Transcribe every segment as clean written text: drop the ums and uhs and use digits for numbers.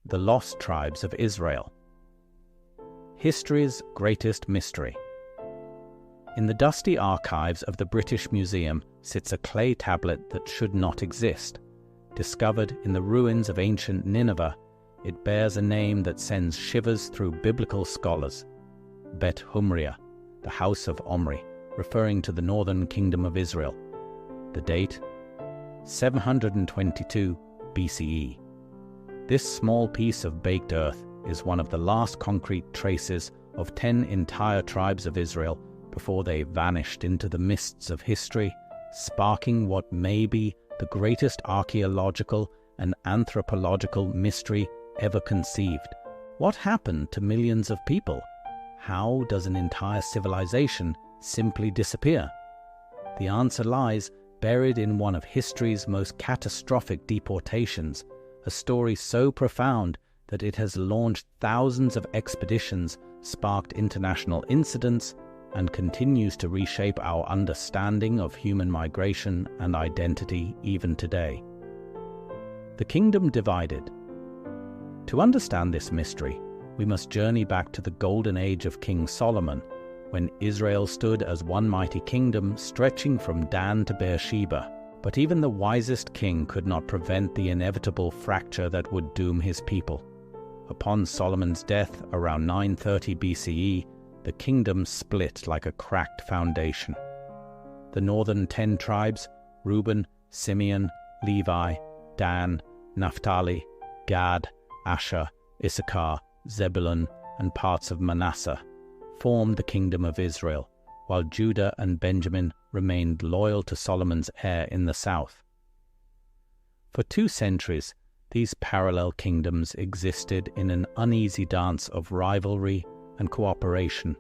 The Lost Tribes of Israel. History's greatest mystery. In the dusty archives of the British Museum sits a clay tablet that should not exist. Discovered in the ruins of ancient Nineveh, it bears a name that sends shivers through biblical scholars. Bet Humria, the House of Omri, referring to the northern kingdom of Israel. The date? 722 BCE. This small piece of baked earth is one of the last concrete traces of 10 entire tribes of Israel before they vanished into the mists of history, sparking what may be the greatest archaeological and anthropological mystery ever conceived. What happened to millions of people? How does an entire civilization simply disappear? The answer lies buried in one of history's most catastrophic deportations, a story so profound that it has launched thousands of expeditions, sparked international incidents, and continues to reshape our understanding of human migration and identity even today. The Kingdom Divided. To understand this mystery, we must journey back to the golden age of King Solomon, when Israel stood as one mighty kingdom stretching from Dan to Beersheba. But even the wisest king could not prevent the inevitable fracture that would doom his people. Upon Solomon's death around 930 BCE, the kingdom split like a cracked foundation. The northern 10 tribes, Reuben, Simeon, Levi, Dan, Naphtali, Gad, Asher, Issachar, Zebulun, and parts of Manasseh, formed the kingdom of Israel, while Judah and Benjamin remained loyal to Solomon's heir in the south. For 2 centuries, these parallel kingdoms existed in an uneasy dance of rivalry and cooperation.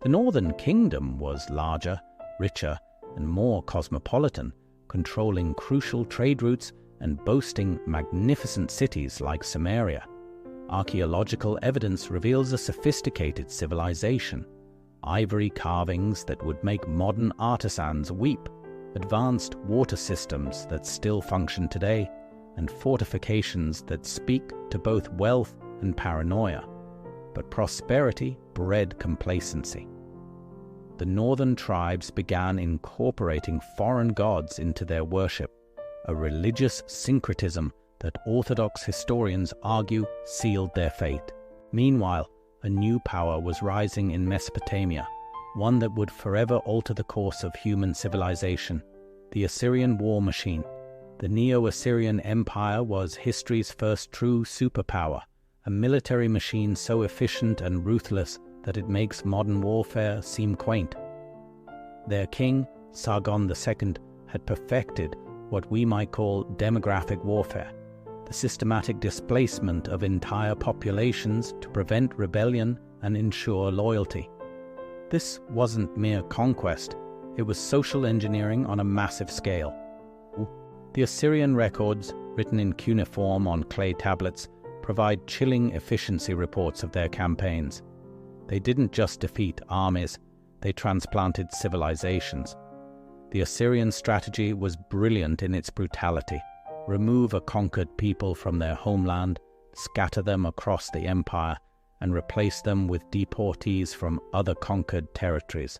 The northern kingdom was larger, richer, and more cosmopolitan, controlling crucial trade routes and boasting magnificent cities like Samaria. Archaeological evidence reveals a sophisticated civilization, ivory carvings that would make modern artisans weep, advanced water systems that still function today, and fortifications that speak to both wealth and paranoia. But prosperity bred complacency. The northern tribes began incorporating foreign gods into their worship, a religious syncretism that Orthodox historians argue sealed their fate. Meanwhile, a new power was rising in Mesopotamia, one that would forever alter the course of human civilization: the Assyrian war machine. The Neo-Assyrian Empire was history's first true superpower, a military machine so efficient and ruthless that it makes modern warfare seem quaint. Their king, Sargon II, had perfected what we might call demographic warfare, the systematic displacement of entire populations to prevent rebellion and ensure loyalty. This wasn't mere conquest, it was social engineering on a massive scale. The Assyrian records, written in cuneiform on clay tablets, provide chilling efficiency reports of their campaigns. They didn't just defeat armies, they transplanted civilizations. The Assyrian strategy was brilliant in its brutality. Remove a conquered people from their homeland, scatter them across the empire, and replace them with deportees from other conquered territories.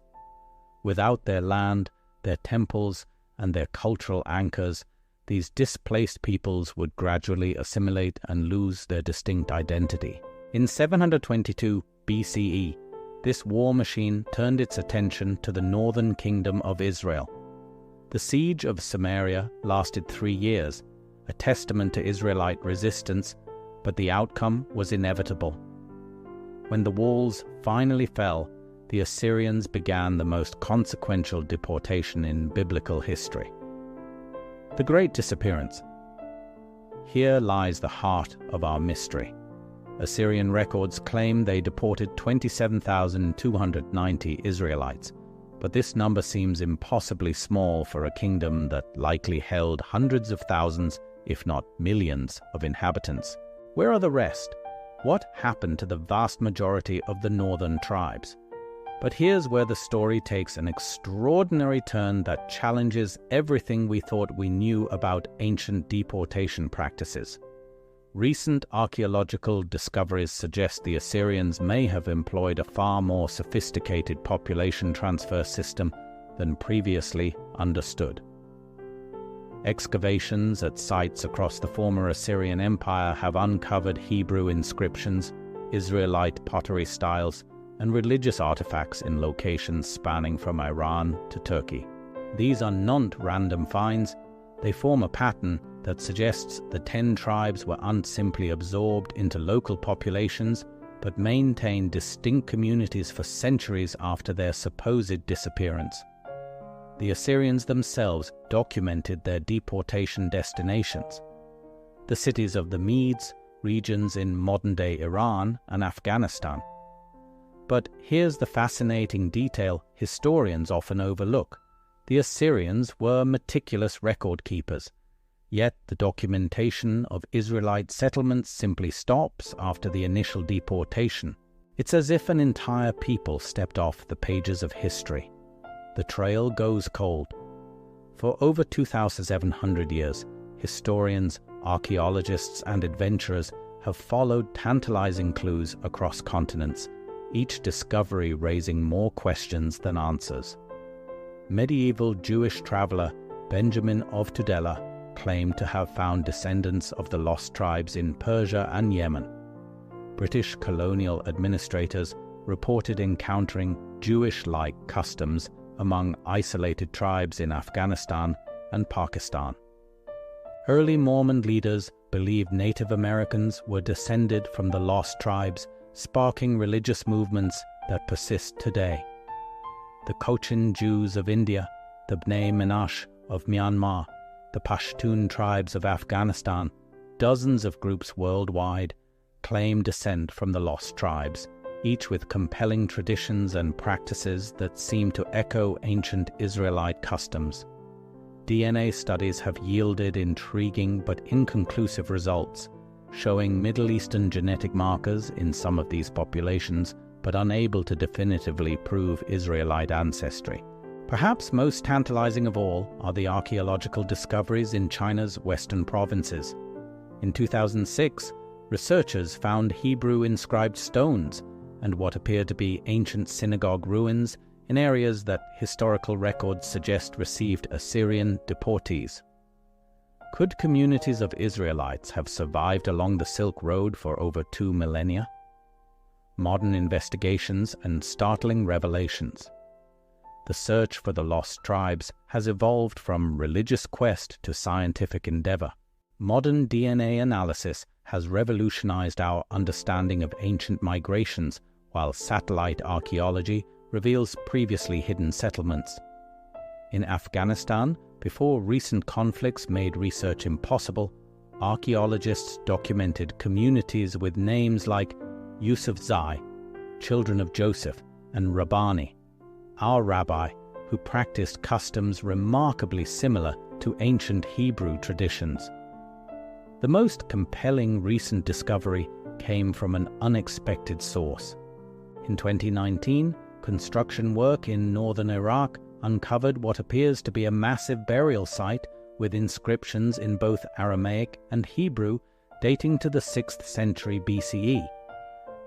Without their land, their temples, and their cultural anchors, these displaced peoples would gradually assimilate and lose their distinct identity. In 722 BCE, this war machine turned its attention to the northern kingdom of Israel. The siege of Samaria lasted 3 years, a testament to Israelite resistance, but the outcome was inevitable. When the walls finally fell, the Assyrians began the most consequential deportation in biblical history. The Great Disappearance. Here lies the heart of our mystery. Assyrian records claim they deported 27,290 Israelites, but this number seems impossibly small for a kingdom that likely held hundreds of thousands, if not millions, of inhabitants. Where are the rest? What happened to the vast majority of the northern tribes? But here's where the story takes an extraordinary turn that challenges everything we thought we knew about ancient deportation practices. Recent archaeological discoveries suggest the Assyrians may have employed a far more sophisticated population transfer system than previously understood. Excavations at sites across the former Assyrian Empire have uncovered Hebrew inscriptions, Israelite pottery styles, and religious artifacts in locations spanning from Iran to Turkey. These are not random finds. They form a pattern that suggests the 10 tribes were not simply absorbed into local populations, but maintained distinct communities for centuries after their supposed disappearance. The Assyrians themselves documented their deportation destinations. The cities of the Medes, regions in modern-day Iran and Afghanistan. But here's the fascinating detail historians often overlook. The Assyrians were meticulous record keepers, yet the documentation of Israelite settlements simply stops after the initial deportation. It's as if an entire people stepped off the pages of history. The trail goes cold. For over 2,700 years, historians, archaeologists, and adventurers have followed tantalizing clues across continents, each discovery raising more questions than answers. Medieval Jewish traveler Benjamin of Tudela claimed to have found descendants of the lost tribes in Persia and Yemen. British colonial administrators reported encountering Jewish-like customs among isolated tribes in Afghanistan and Pakistan. Early Mormon leaders believed Native Americans were descended from the lost tribes, sparking religious movements that persist today. The Cochin Jews of India, the Bnei Menashe of Myanmar, the Pashtun tribes of Afghanistan, dozens of groups worldwide claim descent from the lost tribes, each with compelling traditions and practices that seem to echo ancient Israelite customs. DNA studies have yielded intriguing but inconclusive results, showing Middle Eastern genetic markers in some of these populations, but unable to definitively prove Israelite ancestry. Perhaps most tantalizing of all are the archaeological discoveries in China's western provinces. In 2006, researchers found Hebrew-inscribed stones and what appear to be ancient synagogue ruins in areas that historical records suggest received Assyrian deportees. Could communities of Israelites have survived along the Silk Road for over 2 millennia? Modern investigations and startling revelations. The search for the lost tribes has evolved from religious quest to scientific endeavor. Modern DNA analysis has revolutionized our understanding of ancient migrations, while satellite archaeology reveals previously hidden settlements. In Afghanistan, before recent conflicts made research impossible, archaeologists documented communities with names like Yusuf Zai, children of Joseph, and Rabbani, our rabbi, who practiced customs remarkably similar to ancient Hebrew traditions. The most compelling recent discovery came from an unexpected source. In 2019, construction work in northern Iraq uncovered what appears to be a massive burial site with inscriptions in both Aramaic and Hebrew dating to the 6th century BCE.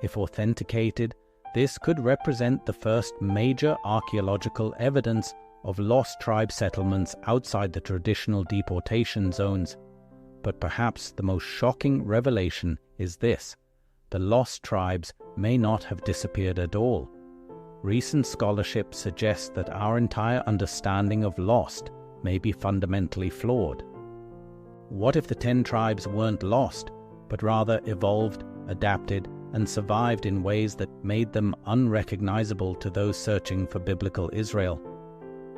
If authenticated, this could represent the first major archaeological evidence of lost tribe settlements outside the traditional deportation zones. But perhaps the most shocking revelation is this: the lost tribes may not have disappeared at all. Recent scholarship suggests that our entire understanding of lost may be fundamentally flawed. What if the 10 tribes weren't lost, but rather evolved, adapted, and survived in ways that made them unrecognizable to those searching for biblical Israel?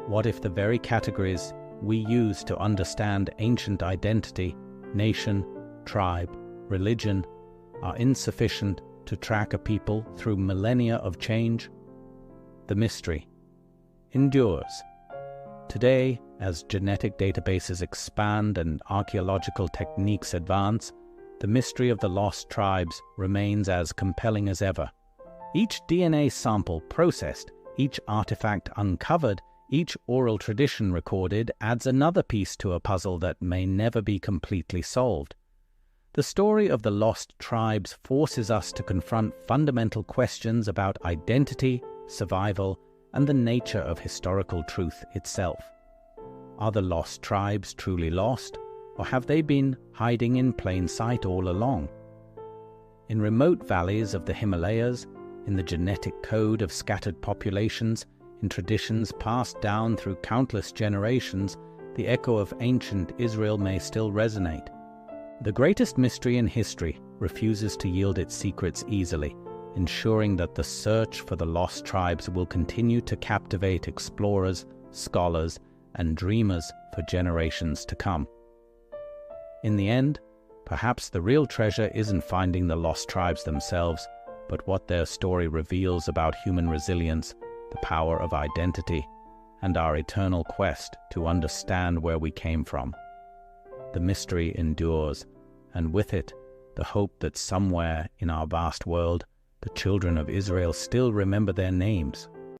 What if the very categories we use to understand ancient identity, nation, tribe, religion, are insufficient to track a people through millennia of change? The mystery endures. Today, as genetic databases expand and archaeological techniques advance, the mystery of the lost tribes remains as compelling as ever. Each DNA sample processed, each artifact uncovered, each oral tradition recorded adds another piece to a puzzle that may never be completely solved. The story of the lost tribes forces us to confront fundamental questions about identity, survival, and the nature of historical truth itself. Are the lost tribes truly lost, or have they been hiding in plain sight all along? In remote valleys of the Himalayas, in the genetic code of scattered populations, in traditions passed down through countless generations, the echo of ancient Israel may still resonate. The greatest mystery in history refuses to yield its secrets easily, ensuring that the search for the lost tribes will continue to captivate explorers, scholars, and dreamers for generations to come. In the end, perhaps the real treasure isn't finding the lost tribes themselves, but what their story reveals about human resilience, the power of identity, and our eternal quest to understand where we came from. The mystery endures, and with it, the hope that somewhere in our vast world, the children of Israel still remember their names.